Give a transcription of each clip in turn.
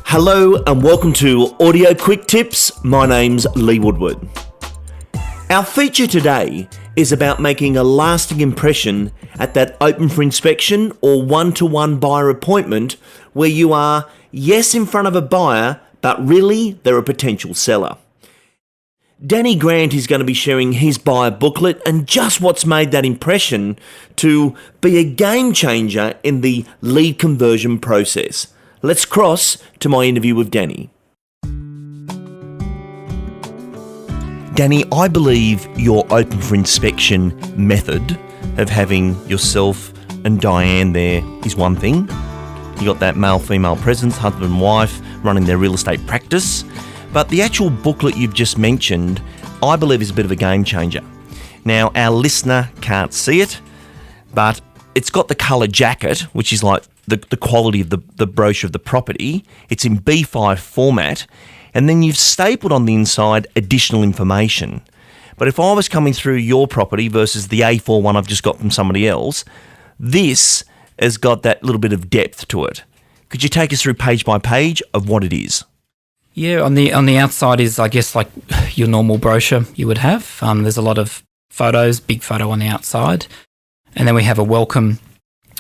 Hello and welcome to Audio Quicktips. My name's Lee Woodward. Our feature today is about making a lasting impression at that open for inspection or one-to-one buyer appointment where you are, yes, in front of a buyer, but really they're a potential seller. Danny Grant is going to be sharing his buyer booklet and just what's made that impression to be a game changer in the lead conversion process. Let's cross to my interview with Danny. Danny, I believe your open for inspection method of having yourself and Diane there is one thing. You got that male-female presence, husband and wife running their real estate practice. But the actual booklet you've just mentioned, I believe is a bit of a game changer. Now, our listener can't see it, but it's got the colour jacket, which is like the quality of the brochure of the property. It's in B5 format, and then you've stapled on the inside additional information. But if I was coming through your property versus the A4 one I've just got from somebody else, this has got that little bit of depth to it. Could you take us through page by page of what it is? Yeah, on the outside is, I guess, like your normal brochure you would have. There's a lot of photos, big photo on the outside. And then we have a welcome,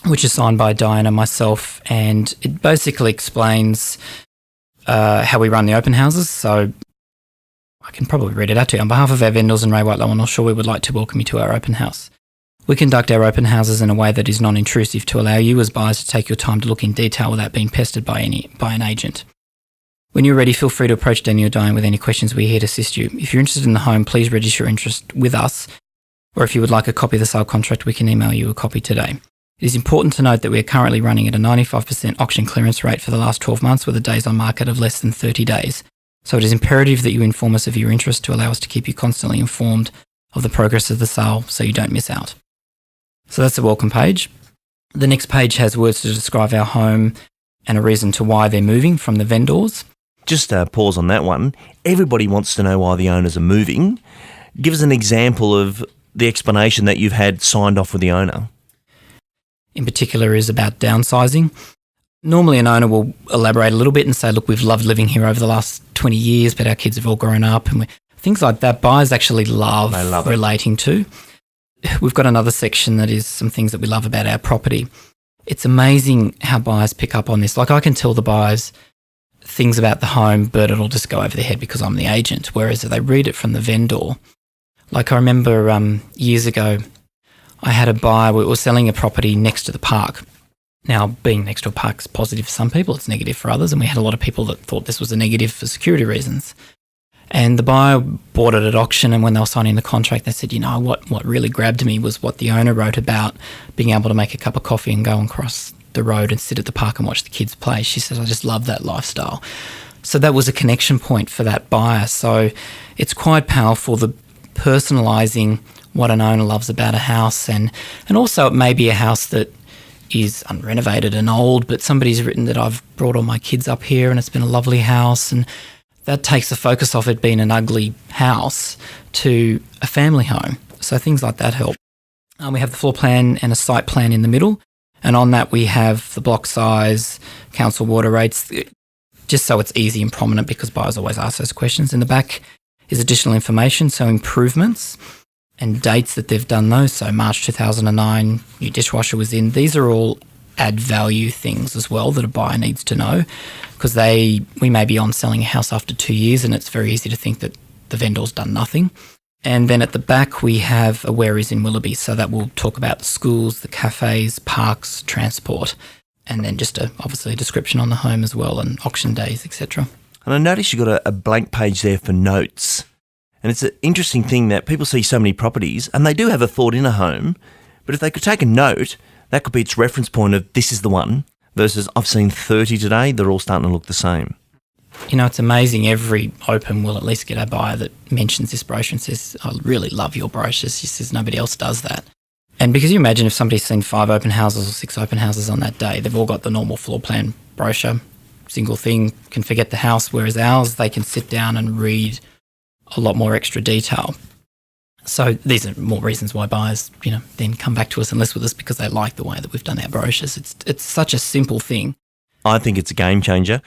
which is signed by Diane and myself, and it basically explains how we run the open houses. So I can probably read it out to you. On behalf of our vendors and Ray White Low and Offshore, we would like to welcome you to our open house. We conduct our open houses in a way that is non-intrusive to allow you as buyers to take your time to look in detail without being pestered by an agent. When you're ready, feel free to approach Danny or Diane with any questions. We're here to assist you. If you're interested in the home, please register your interest with us, or if you would like a copy of the sale contract, we can email you a copy today. It is important to note that we are currently running at a 95% auction clearance rate for the last 12 months with a days on market of less than 30 days. So it is imperative that you inform us of your interest to allow us to keep you constantly informed of the progress of the sale so you don't miss out. So that's the welcome page. The next page has words to describe our home and a reason to why they're moving from the vendors. Just pause on that one. Everybody wants to know why the owners are moving. Give us an example of the explanation that you've had signed off with the owner. In particular is about downsizing. Normally an owner will elaborate a little bit and say, look, we've loved living here over the last 20 years, but our kids have all grown up. And things like that, buyers actually love relating to. We've got another section that is some things that we love about our property. It's amazing how buyers pick up on this. Like, I can tell the buyers things about the home, but it'll just go over their head because I'm the agent. Whereas if they read it from the vendor, like I remember years ago, I had a buyer, we were selling a property next to the park. Now, being next to a park is positive for some people, it's negative for others, and we had a lot of people that thought this was a negative for security reasons. And the buyer bought it at auction, and when they were signing the contract, they said, you know, what really grabbed me was what the owner wrote about being able to make a cup of coffee and go across the road and sit at the park and watch the kids play. She says, I just love that lifestyle. So that was a connection point for that buyer. So it's quite powerful, the personalising what an owner loves about a house, and also it may be a house that is unrenovated and old, but somebody's written that I've brought all my kids up here and it's been a lovely house, and that takes the focus off it being an ugly house to a family home. So things like that help. We have the floor plan and a site plan in the middle, and on that we have the block size, council water rates, just so it's easy and prominent because buyers always ask those questions. In the back is additional information, so improvements and dates that they've done those. So March 2009, new dishwasher was in. These are all add value things as well that a buyer needs to know, because we may be on selling a house after 2 years and it's very easy to think that the vendor's done nothing. And then at the back we have a where is in Willoughby, so that will talk about the schools, the cafes, parks, transport, and then just obviously a description on the home as well and auction days, etc. And I noticed you've got a blank page there for notes. And it's an interesting thing that people see so many properties and they do have a thought in a home, but if they could take a note, that could be its reference point of this is the one versus I've seen 30 today, they're all starting to look the same. You know, it's amazing. Every open will at least get a buyer that mentions this brochure and says, I really love your brochures. She says nobody else does that. And because you imagine if somebody's seen 5 open houses or 6 open houses on that day, they've all got the normal floor plan brochure, single thing, can forget the house, whereas ours, they can sit down and read a lot more extra detail. So these are more reasons why buyers, then come back to us and list with us, because they like the way that we've done our brochures. It's such a simple thing. I think it's a game changer.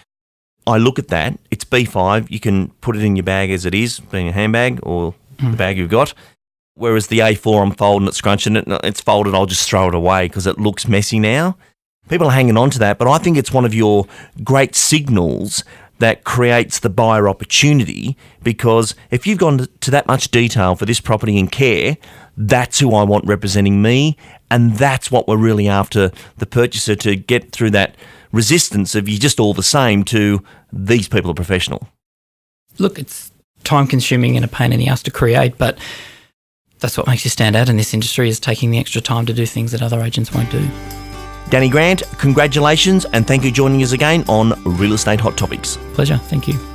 I look at that, it's B5. You can put it in your bag as it is, being a handbag or the bag you've got. Whereas the A4, I'm folding it, scrunching it, it's folded, I'll just throw it away because it looks messy now. People are hanging on to that, but I think it's one of your great signals that creates the buyer opportunity, because if you've gone to that much detail for this property and care, that's who I want representing me, and that's what we're really after the purchaser, to get through that resistance of you're just all the same to these people are professional. Look, it's time-consuming and a pain in the ass to create, but that's what makes you stand out in this industry, is taking the extra time to do things that other agents won't do. Danny Grant, congratulations, and thank you for joining us again on Real Estate Hot Topics. Pleasure. Thank you.